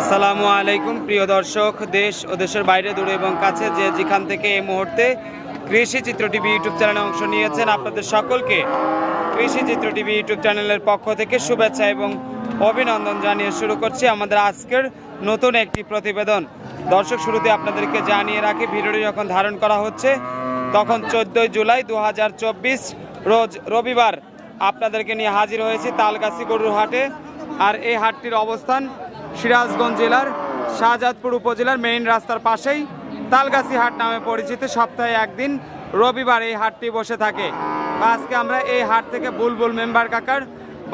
আসসালামু আলাইকুম প্রিয় দর্শক, দেশ ও দেশের বাইরে দূরে এবং কাছে যে যেখান থেকে এই মুহূর্তে কৃষি চিত্র টিভি ইউটিউব চ্যানেলে অংশ নিয়েছেন, আপনাদের সকলকে কৃষি চিত্র টিভি ইউটিউব চ্যানেলের পক্ষ থেকে শুভেচ্ছা এবং অভিনন্দন জানিয়ে শুরু করছি আমাদের আজকের নতুন একটি প্রতিবেদন। দর্শক, শুরুতে আপনাদেরকে জানিয়ে রাখি, ভিডিওটি যখন ধারণ করা হচ্ছে তখন 14 জুলাই 2024 রোজ রবিবার আপনাদেরকে নিয়ে হাজির হয়েছি তালগাছি গরুর হাটে। আর এই হাটটির অবস্থান সিরাজগঞ্জ জেলার শাহজাদপুর উপজেলার মেইন রাস্তার পাশেই তালগাছি হাট নামে পরিচিত। সপ্তাহে একদিন রবিবার এই হাটটি বসে থাকে। আজকে আমরা এই হাট থেকে বুলবুল মেম্বার কাকার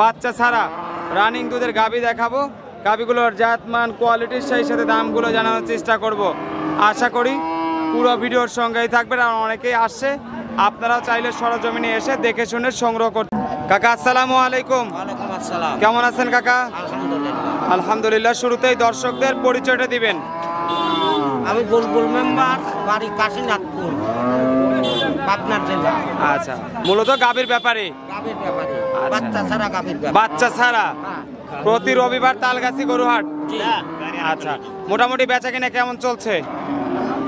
বাচ্চা ছাড়া রানিং দুধের গাভী দেখাবো। গাভীগুলোর জাতমান, কোয়ালিটির সেই সাথে দামগুলো জানানোর চেষ্টা করব। আশা করি পুরো ভিডিওর সঙ্গেই থাকবেন। আর অনেকেই আসছে, আপনারাও চাইলে সরজমিনে এসে দেখে শুনে সংগ্রহ করতে। কাকা আসসালামু আলাইকুম। ওয়ালাইকুম আসসালাম। কেমন আছেন কাকা? আলহামদুলিল্লাহ। আলহামদুলিল্লাহ। শুরুতেই দর্শকদের পরিচয়টা দিবেন। আমি বুলবুল মেম্বার, বাড়ি কাশীনাথপুর, পাবনা জেলা। আচ্ছা, মূলত গাভীর ব্যাপারে, গাভীর ব্যাপারে, আচ্ছা। বাচ্চা ছাড়া গাভীর ব্যাপারে। বাচ্চা ছাড়া হ্যাঁ। প্রতি রবিবার তালগাছি গরু হাট। জি। আচ্ছা, মোটামুটি বেচা কিনা কেমন চলছে?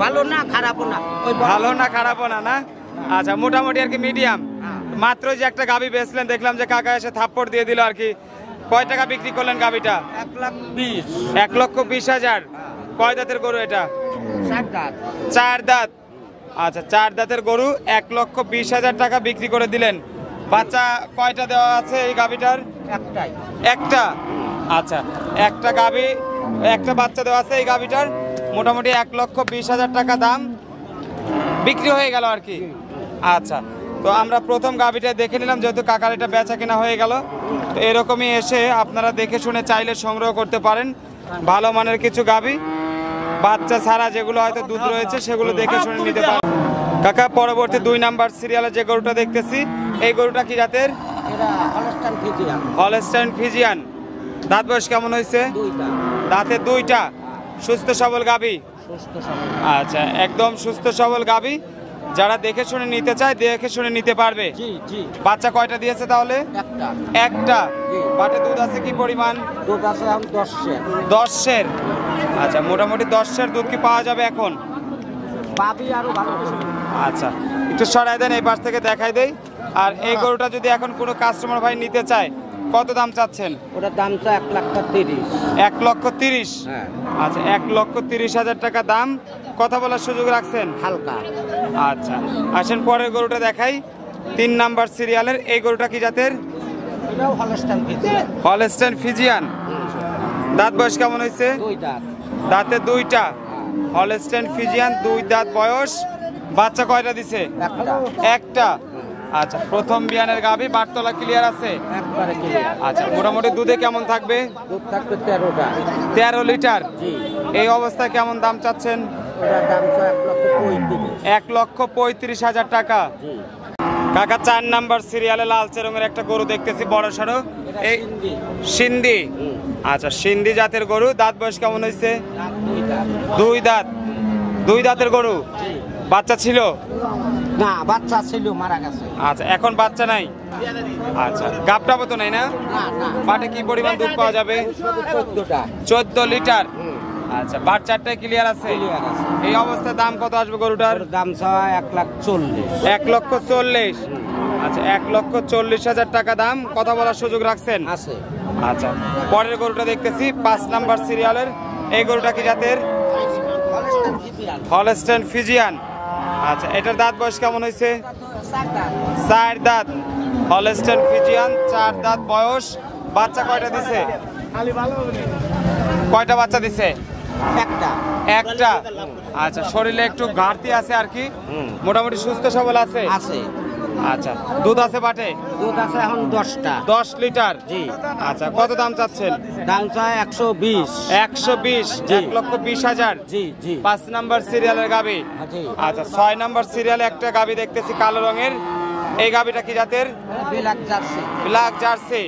ভালো না খারাপও না, ওই বড়- ভালো না খারাপও না? না, আচ্ছা, মোটামুটি আর কি মিডিয়াম। হ্যাঁ। মাত্র যে একটা গাভী বেচলেন, দেখলাম যে কাকা এসে থাপ্পড় দিয়ে দিল আর কি। কয় টাকা বিক্রি করলেন গাভীটা? 1,20,000। 1,20,000। কয় দাঁতের গরু এটা? 4 দাঁত। 4 দাঁত। আচ্ছা, 4 দাঁতের গরু 1,20,000 টাকা বিক্রি করে দিলেন। বাচ্চা কয়টা দেওয়া আছে এই গাভীটার? একটাই। একটা। আচ্ছা, একটা গাভী, একটা বাচ্চা দেওয়া আছে এই গাভীটার। মোটামুটি 1,20,000 টাকা দাম বিক্রি হয়ে গেল আর কি। আচ্ছা, তো আমরা প্রথম গাভীটা দেখে নিলাম, যেহেতু কাকার এটা বেচা কেনা হয়ে গেল। তো এরকমই এসে আপনারা দেখে শুনে চাইলে সংগ্রহ করতে পারেন ভালো মানের কিছু গাভী, বাচ্চা ছাড়া যেগুলো হয়তো দুধ রয়েছে সেগুলো দেখে শুনে নিতে পারেন। কাকা, পরবর্তী 2 নাম্বার সিরিয়ালে যে গরুটা দেখতেছি, এই গরুটা কি জাতের? এরা হলস্টাইন ফ্রিজিয়ান। Holstein Friesian. দাঁত বয়স কেমন হয়েছে? 2 দাঁত। দাঁতে 2টা। সুস্থ সবল গাভী। সুস্থ সবল। আচ্ছা, একদম সুস্থ সবল গাভী। যারা দেখে শুনে নিতে চায় দেখে শুনে নিতে পারবে। জি জি। বাচ্চা কয়টা দিয়েছে তাহলে? একটা। একটা। জি। বাটে দুধ আছে কি পরিমাণ? দুধ আছে এখন 10 10-এর। আচ্ছা, মোটামুটি 10-এর দুধ কি পাওয়া যাবে এখন? পাবি আরো ভালো কিছু। আচ্ছা, একটু সরাই দেন, এই পাশ থেকে দেখাই দেই। আর এই গরুটা যদি এখন কোনো কাস্টমার ভাই নিতে চায়, কত দাম চাচ্ছেন? ওটার দাম চা 1,30,000। 1,30,000। হ্যাঁ। আচ্ছা, 1,30,000 টাকা দাম। কথা বলার সুযোগ রাখছেন? হালকা। আচ্ছা, আসেন পরের গরুটা দেখাই। 3 নাম্বার সিরিয়ালের এই গরুটা কি জাতের? এটাও হলস্টাইন ফ্রিজিয়ান। Holstein Friesian. দাঁত বয়স কেমন হয়েছে? 2 দাঁত। দাঁতে 2টা। হলস্টাইন ফ্রিজিয়ান, 2 দাঁত বয়স। বাচ্চা কয়টা দিছে? একটা। আচ্ছা, প্রথম বিয়ানের গাভী, বাটতলা ক্লিয়ার আছে? একবারে ক্লিয়ার। আচ্ছা, মোটামুটি দুধে কেমন থাকবে? দুধ থাকবে 13টা। 13 লিটার। জি। এই অবস্থায় কেমন দাম চাচ্ছেন? ওটার দাম চা 1,35,000। 1,35,000 টাকা। জি। কাকা, 4 নাম্বার সিরিয়ালে লালচে রঙের একটা গরু দেখতেছি, বড় সড়ো। এই সিন্ধি। সিন্ধি। আচ্ছা, সিন্ধি জাতের গরু। দাঁত বয়স কেমন হয়েছে? দাঁত 2 দাঁত। 2 দাঁত। 2 দাঁতের গরু। জি। বাচ্চা ছিল? না, বাচ্চা ছিল, মারা গেছে। আচ্ছা, এখন বাচ্চা নাই। আচ্ছা, গাবটাবো তো নাই না? না না। বাটে কি পরিমাণ দুধ পাওয়া যাবে? 14টা। 14 লিটার। আচ্ছা, বাট 4টায় ক্লিয়ার আছে। ক্লিয়ার আছে। এই অবস্থায় দাম কত আসবে গরুটার? ওর দাম চা 1,40,000। 1,40,000। আচ্ছা, 1,40,000 টাকা দাম। কথা বলার সুযোগ রাখছেন? আছে। আচ্ছা, পরের গরুটা দেখতেছি 5 নাম্বার সিরিয়ালের এই গরুটা কি জাতের? Holstein Friesian. Holstein Friesian. আচ্ছা, এটার দাঁত বয়স কেমন হয়েছে? 4 দাঁত। 4 দাঁত। হলস্টাইন ফ্রিজিয়ান, 4 দাঁত বয়স। বাচ্চা কয়টা দিছে? কয়টা বাচ্চা দিছে? একটা। আচ্ছা, শরীরে একটু ঘাটতি আছে আর কি, মোটামুটি সুস্থ সবল আছে? আছে। আচ্ছা, দুধ আছে বাটে? দুধ আছে এখন 10টা। 10 লিটার। জি। আচ্ছা, কত দাম চাচ্ছেন? দাম চা 120। 120। 1,20,000। জি জি। 5 নাম্বার সিরিয়ালের গাভী। জি। আচ্ছা, 6 নাম্বার সিরিয়ালে একটা গাভী দেখতেছি কালো রঙের। এই গাভীটা কি জাতের? Black jersey. Black jersey.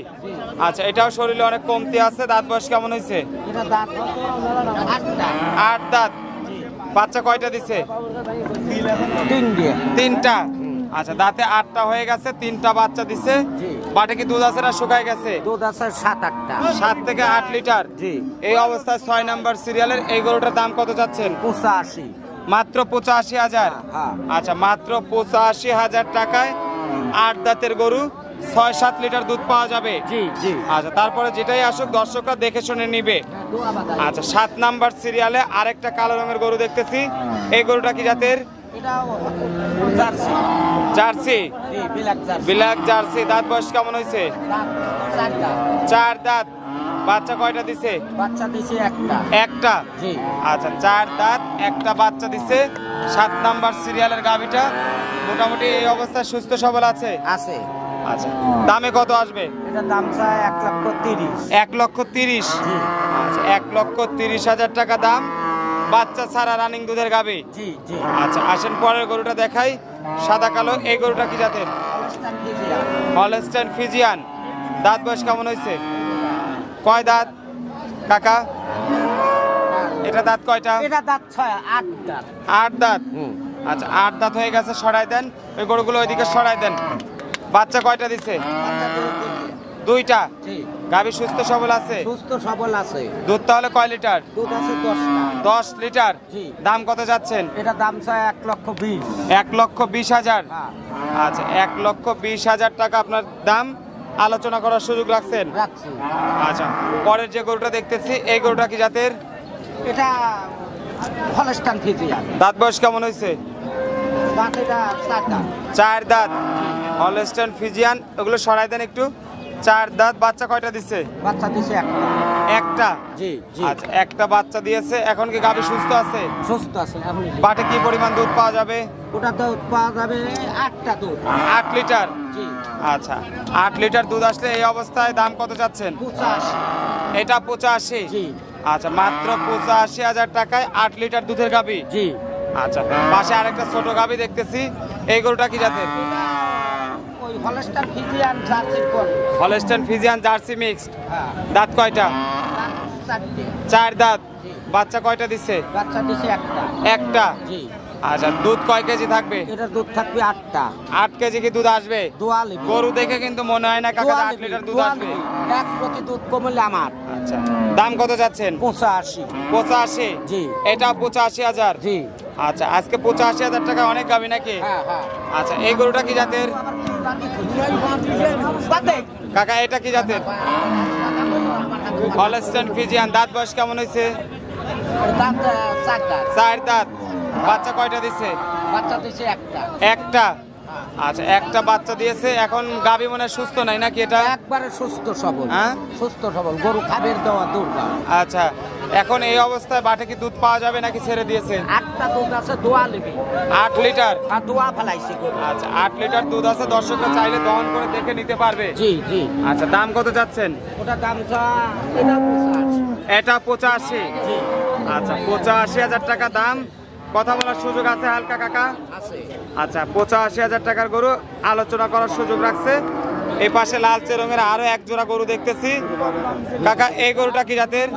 আচ্ছা, এটাও শরীরে অনেক কমতি আছে। দাঁত বয়স কেমন হয়েছে? এটা দাঁত 8টা। 8 দাঁত। বাচ্চা কয়টা দিছে? 3 দিয়ে। 3টা। আচ্ছা, দাঁতে 8টা হয়ে গেছে, 3টা বাচ্চা দিছে। জি। বাটে কি দুধ আছে না শুকায় গেছে? দুধ আছে 7-8টা। 7 থেকে 8 লিটার। জি। এই অবস্থায় 6 নাম্বার সিরিয়ালের এই গরুটার দাম কত যাচ্ছেন? 85। মাত্র 85,000। হ্যাঁ। আচ্ছা, মাত্র 85,000 টাকায় 8 দাঁতের গরু, 6-7 লিটার দুধ পাওয়া যাবে। জি জি। আচ্ছা, তারপরে যেটাই আসুক দর্শকরা দেখে শুনে নিবে। আচ্ছা, 7 নাম্বার সিরিয়ালে আরেকটা কালো রঙের গরু দেখতেছি। এই গরুটা কি জাতের? এটা জার্সি। জার্সি। জি, বিলাক জার্সি। Black jersey. দাঁত বয়স কেমন হয়েছে? 4 দাঁত। বাচ্চা কয়টা দিছে? বাচ্চা দিছে একটা। একটা। জি। আচ্ছা, 4 দাঁত, একটা বাচ্চা দিছে। 7 নাম্বার সিরিয়ালের গাভীটা মোটামুটি এই অবস্থায় সুস্থ সবল আছে। আছে। আচ্ছা, দামে কত আসবে? এটা দাম চায় 1,30,000। 1,30,000। জি আচ্ছা, 1,30,000 টাকা দাম, বাচ্চা ছাড়া রানিং দুধের গাভী। জি জি। আচ্ছা, আসেন পরের গরুটা দেখাই, সাদা কালো। এই গরুটা কি জাতের? Holstein Friesian. দাঁত বয়স কেমন হয়েছে? কয় দাঁত কাকা? এটা দাঁত কয়টা? এটা দাঁত 8 দাঁত। 8 দাঁত। আচ্ছা, 8 দাঁত হয়ে গেছে, সরাই দেন ওই গরুগুলো, ওইদিকে সরাই দেন। বাচ্চা কয়টা দিছে? বাচ্চা দিছে 2টা। জি। গাভী সুস্থ সবল আছে? সুস্থ সবল আছে। দুধ তাহলে কয় লিটার? দুধ আছে 10টা। 10 লিটার। জি। দাম কত যাচ্ছেন? এটা দাম চায় 1,20,000। 1,20,000। হ্যাঁ, আচ্ছা, 1,20,000 টাকা আপনার দাম, আলোচনা করার সুযোগ রাখছেন। রাখছি। আচ্ছা, পরের যে গরুটা দেখতেছি এই গরুটা কি জাতের? এটা হলস্টাইন ফ্রিজিয়ান। দাঁত বয়স কেমন হয়েছে? দাঁত এটা 4 দাঁত। 4 দাঁত। হলস্টাইন ফ্রিজিয়ান, ওগুলো সরাই দেন একটু। 4 দাঁত। বাচ্চা কয়টা দিছে? বাচ্চা দিছে একটা। একটা। জি জি। আচ্ছা, একটা বাচ্চা দিয়েছে। এখন কি গাভী সুস্থ আছে? সুস্থ আছে এখন। বাটে কি পরিমাণ দুধ পাওয়া যাবে? ওটা তো পাওয়া যাবে 8টা দুধ। 8 লিটার। জি। আচ্ছা, 8 লিটার দুধ আসলে এই অবস্থায় দাম কত যাচ্ছেন? 85। এটা 85। জি আচ্ছা, মাত্র 85,000 টাকায় 8 লিটার দুধের গাভী। জি। আচ্ছা, পাশে আরেকটা ছোট গাভী দেখতেছি। এই গরুটা কি জাতের? ওই হলস্টাইন ফ্রিজিয়ান জার্সির পর। Holstein Friesian jersey mixed. হ্যাঁ। দাঁত কয়টা? দাঁত 4টে। 4 দাঁত। জি। বাচ্চা কয়টা দিচ্ছে? বাচ্চা দিছে একটা। একটা। জি। আচ্ছা, দুধ কয় কেজি থাকবে? এটা দুধ থাকবে 8টা। 8 কেজি কি দুধ আসবে? দোয়ালি। গরু দেখে কিন্তু মনে হয় না কাকা 8 লিটার দুধ আসবে। এক প্রতি দুধ কমলে আমার। আচ্ছা, দাম কত যাচ্ছেন? 85। 85। জি। এটা 85,000। জি। আচ্ছা, আজকে 85,000 টাকা অনেক গাভী নাকি? হ্যাঁ হ্যাঁ। আচ্ছা, এই গরুটা কি জাতের? কাকা এটা কি জাতের? Holstein Friesian. দাঁত বয়স কেমন হয়েছে? দাঁত 4 দাঁত। 4 দাঁত। বাচ্চা কয়টা দিছে? বাচ্চা দিছে একটা। একটা। আচ্ছা, একটা বাচ্চা দিয়েছে। এখন গাভী মনে হয় সুস্থ নাই নাকি এটা? একবারে সুস্থ সবল। হ্যাঁ? সুস্থ সবল গরু খাবের দেওয়া দুর্গা। আচ্ছা, এখন এই অবস্থায় বাটে কি দুধ পাওয়া যাবে নাকি ছেড়ে দিয়েছে? 8টা দুধ আছে দোয়া লিবি। 8 লিটার। আর দোয়া ফেলাইছি গরু। আচ্ছা, 8 লিটার দুধ আছে, দর্শকরা চাইলে দহন করে দেখে নিতে পারবে। জি জি। আচ্ছা, দাম কত যাচ্ছেন? ওটা দাম এটা 85। এটা 85। জি। আচ্ছা, 85,000 টাকা দাম। কথা বলার সুযোগ আছে হালকা কাকা? আছে। আচ্ছা, 85,000 টাকার গরু, আলোচনা করার সুযোগ রাখছে। এই পাশে লালচে রঙের আরো এক জোড়া গরু দেখতেছি। কাকা এই গরুটা কি জাতের?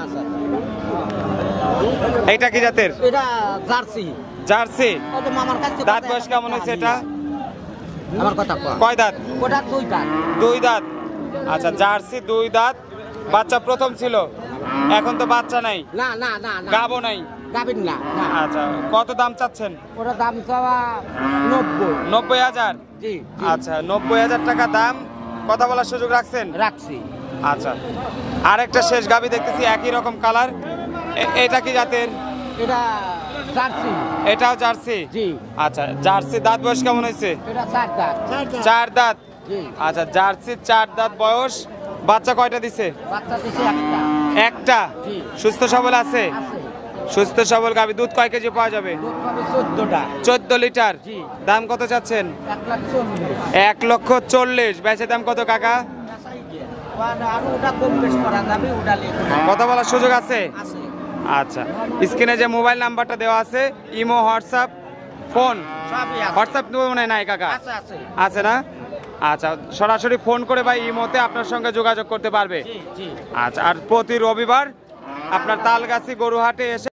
এইটা কি জাতের? এটা জার্সি। জার্সি। ও তো মামার কাছে। দাঁত বয়স কেমন হয়েছে এটা? আমার কথা কয়। কয় দাঁত? ওটা 2 দাঁত। 2 দাঁত। আচ্ছা, জার্সি 2 দাঁত। বাচ্চা প্রথম ছিল, এখন তো বাচ্চা নাই, না না না না। গাবও নাই। গাবিন না। না। আচ্ছা, কত দাম চাচ্ছেন? ওটা দাম চাওয়া 90। 90,000। জি। আচ্ছা, 90,000 টাকা দাম। কথা বলার সুযোগ রাখছেন? রাখছি। আচ্ছা, আরেকটা শেষ গাবি দেখতেছি, একই রকম কালার। এটা কি জাতের? এটা জার্সি। এটাও জার্সি। জি। আচ্ছা, জার্সি। দাঁত বয়স কেমন হয়েছে? এটা 4 দাঁত। 4 দাঁত। জি। আচ্ছা, জার্সি 4 দাঁত বয়স। বাচ্চা কয়টা দিছে? বাচ্চা দিছে একটা। একটা। জি। সুস্থ সবল আছে? আছে। সুস্থ সবল গাবি। দুধ কয় কেজি পাওয়া যাবে? দুধ পাবে 14টা। 14 লিটার। জি। দাম কত চাচ্ছেন? 1,40,000। 1,40,000। বেচে দাম কত কাকা? আর ওটা কম বেশ করা যাবে, ওটা লেখা কথা বলার সুযোগ আছে? আছে। আচ্ছা, স্ক্রিনে যে মোবাইল নাম্বারটা দেওয়া আছে, ইমো, হোয়াটসঅ্যাপ, ফোন। সবই আছে। হোয়াটসঅ্যাপ মনে নাই কাকা? আছে আছে। আছে না? আচ্ছা, সরাসরি ফোন করে বা ইমোতে আপনার সঙ্গে যোগাযোগ করতে পারবে। জি জি। আচ্ছা, আর প্রতি রবিবার আপনার তালগাছি গরুহাটে এসে